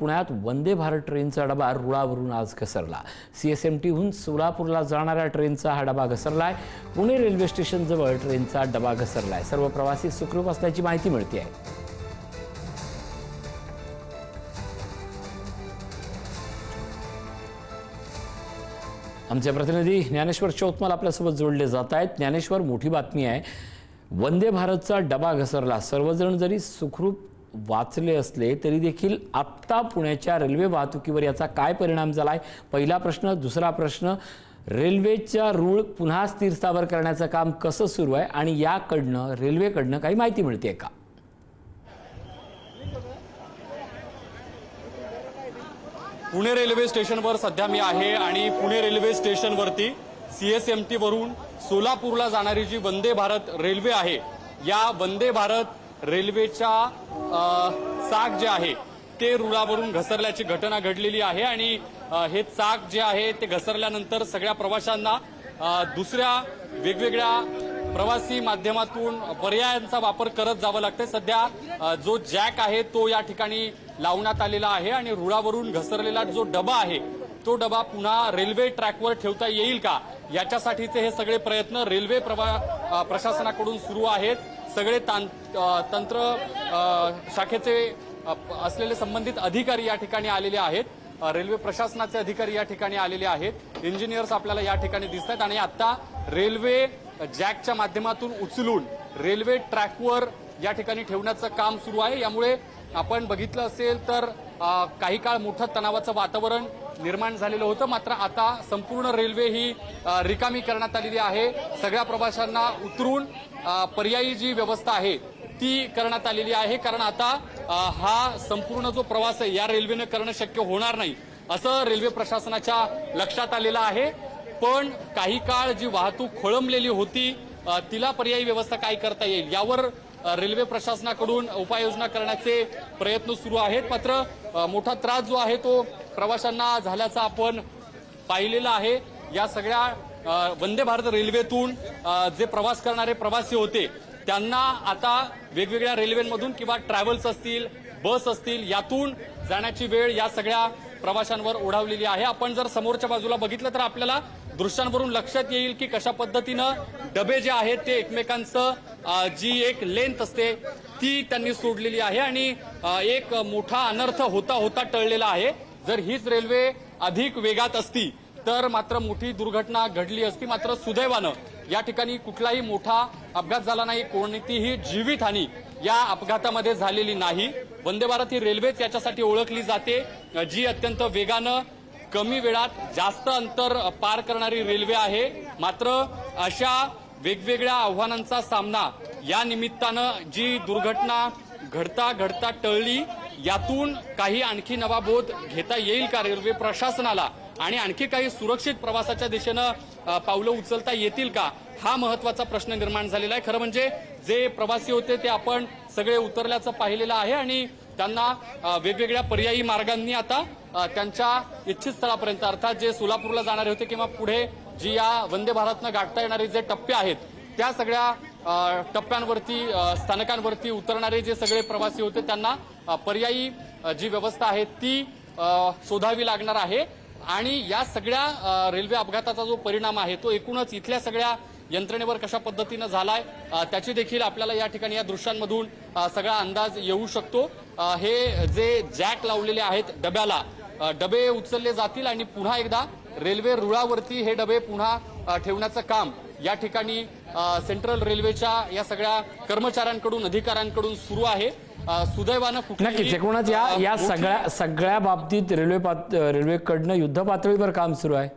पुण्यात वंदे भारत ट्रेनचा डबा रुळावरून आज घसरला। सीएसएमटीहून सोलापूरला जाणाऱ्या ट्रेनचा हा डबा घसरलाय। पुणे रेल्वे स्टेशन जवळ ट्रेनचा डबा घसरलाय। सर्व प्रवासी सुखरूप असल्याची माहिती मिळते आहे। आमचे प्रतिनिधी ज्ञानेश्वर चौतमल आपल्यासोबत जोडले जात आहेत। ज्ञानेश्वर, मोठी बातमी आहे, वंदे भारतचा डबा घसरला। सर्वजण जरी सुखरूप वाचले असले तरी देखील आत्ता पुण्याच्या रेल्वे वाहतुकीवर याचा काय परिणाम झालाय? पहिला प्रश्न। दुसरा प्रश्न, रेल्वेच्या रूळ पुन्हा स्थिरस्थावर करण्याचं काम कसं सुरू आहे आणि याकडनं रेल्वेकडनं काही माहिती मिळते का? पुणे रेल्वे स्टेशनवर सध्या मी आहे आणि पुणे रेल्वे स्टेशनवरती सीएसएमटी वरून सोलापूरला जाणारी जी वंदे भारत रेल्वे आहे, या वंदे भारत रेल्वेच्या चाक जे आहे ते रुळावरून घसरल्याची घटना घडलेली आहे आणि हे चाक जे आहे ते घसरल्यानंतर सगळ्या प्रवाशांना दुसऱ्या वेगवेगळ्या प्रवासी माध्यमातून पर्यायांचा वापर करत जावं लागतं। सध्या जो जॅक आहे तो या ठिकाणी लावण्यात आलेला आहे आणि रुळावरून घसरलेला जो डबा आहे तो डबा पुन्हा रेल्वे ट्रॅकवर ठेवता येईल का, याच्यासाठीचे हे सगळे प्रयत्न रेल्वे प्रशासनाकडून सुरू आहेत। सगळे तंत्र शाखेचे असलेले संबंधित अधिकारी या ठिकाणी आलेले आहेत। रेल्वे प्रशासनाचे अधिकारी या ठिकाणी आलेले आहेत। इंजिनियर्स आपल्याला या ठिकाणी दिसत आहेत आणि आता रेल्वे जॅकच्या माध्यमातून उचलून रेल्वे ट्रॅकवर या ठिकाणी ठेवण्याचं काम सुरू आहे। यामुळे आपण बघितलं असेल तर काही काळ मोठं तणावाचं वातावरण निर्माण झालेलं होतं, मात्र आता संपूर्ण रेल्वे ही रिकामी करण्यात आलेली आहे। सगळ्या प्रवाशांना उतरून पर्यायी जी व्यवस्था आहे ती करण्यात आलेली आहे, कारण आता हा संपूर्ण जो प्रवास आहे या रेल्वेने करणं शक्य होणार नाही असं रेल्वे प्रशासनाच्या लक्षात आलेलं आहे। पण काही काळ जी वाहतूक खोळंबलेली होती तिला पर्यायी व्यवस्था काय करता येईल यावर रेल्वे प्रशासनाकडून उपाययोजना करण्याचे प्रयत्न सुरू आहेत। मात्र मोठा त्रास जो आहे तो प्रवाशांना झाल्याचा आपण पाहिलेला आहे। या सगळ्या वंदे भारत रेल्वेतून जे प्रवास करणारे प्रवासी होते त्यांना आता वेगवेगळ्या रेल्वेमधून किंवा ट्रॅव्हल्स असतील, बस असतील, यातून जाण्याची वेळ या सगळ्या प्रवाशांवर ओढावलेली आहे। आपण जर समोरच्या बाजूला बघितलं तर आपल्याला दृश्यांवरून लक्षात येईल की कशा पद्धतीनं डबे जे आहेत ते एकमेकांचं जी एक लेंथ असते ती त्यांनी सोडलेली आहे आणि एक मोठा अनर्थ होता होता टळलेला आहे। जर हीच रेल्वे अधिक वेगात असती तर मात्र मोठी दुर्घटना घडली असती, मात्र सुदैवानं या ठिकाणी कुठलाही मोठा अपघात झाला नाही, कोणतीही जीवितहानी या अपघातामध्ये झालेली नाही। वंदे भारत ही रेल्वेच याच्यासाठी ओळखली जाते जी अत्यंत वेगानं कमी वेळात जास्त अंतर पार करणारी रेल्वे आहे। मात्र अशा वेगवेगळ्या आव्हानांचा सामना या निमित्तानं जी दुर्घटना घडता घडता टळली, यातून काही आणखी नवा बोध घेता येईल का रेल्वे प्रशासनाला आणि आणखी काही सुरक्षित प्रवासाच्या दिशेनं पावलं उचलता येतील का, हा महत्वाचा प्रश्न निर्माण झालेला आहे। खरं म्हणजे जे प्रवासी होते ते आपण सगळे उतरल्याचं पाहिलेलं आहे आणि त्यांना वेगवेगळ्या पर्यायी मार्गांनी आता त्यांच्या इच्छित स्थळापर्यंत, अर्थात जे सोलापूरला जाणारे होते किंवा पुढे जी या वंदे भारतनं गाठता येणारे जे टप्पे आहेत त्या सगळ्या टप्प्यांवरती, स्थानकांवरती उतरणारे जे सगळे प्रवासी होते त्यांना पर्यायी जी व्यवस्था आहे ती शोधावी लागणार आहे। आणि या सगळ्या रेल्वे अपघाताचा जो परिणाम आहे तो एकूणच इथल्या सगळ्या यंत्रणेवर कशा पद्धतीनं झालाय त्याची देखील आपल्याला या ठिकाणी या दृश्यांमधून सगळा अंदाज येऊ शकतो। हे जे जॅक लावलेले आहेत डब्याला, डबे उचलले जातील आणि पुन्हा एकदा रेल्वे रुळावरती हे डबे पुन्हा ठेवण्याचं काम या ठिकाणी सेंट्रल रेल्वेच्या या सगळ्या कर्मचाऱ्यांकडून, अधिकाऱ्यांकडून सुरू आहे। सुदैवानं नक्कीच एकूणच या सगळ्या बाबतीत रेल्वेकडनं युद्ध पातळीवर काम सुरू आहे।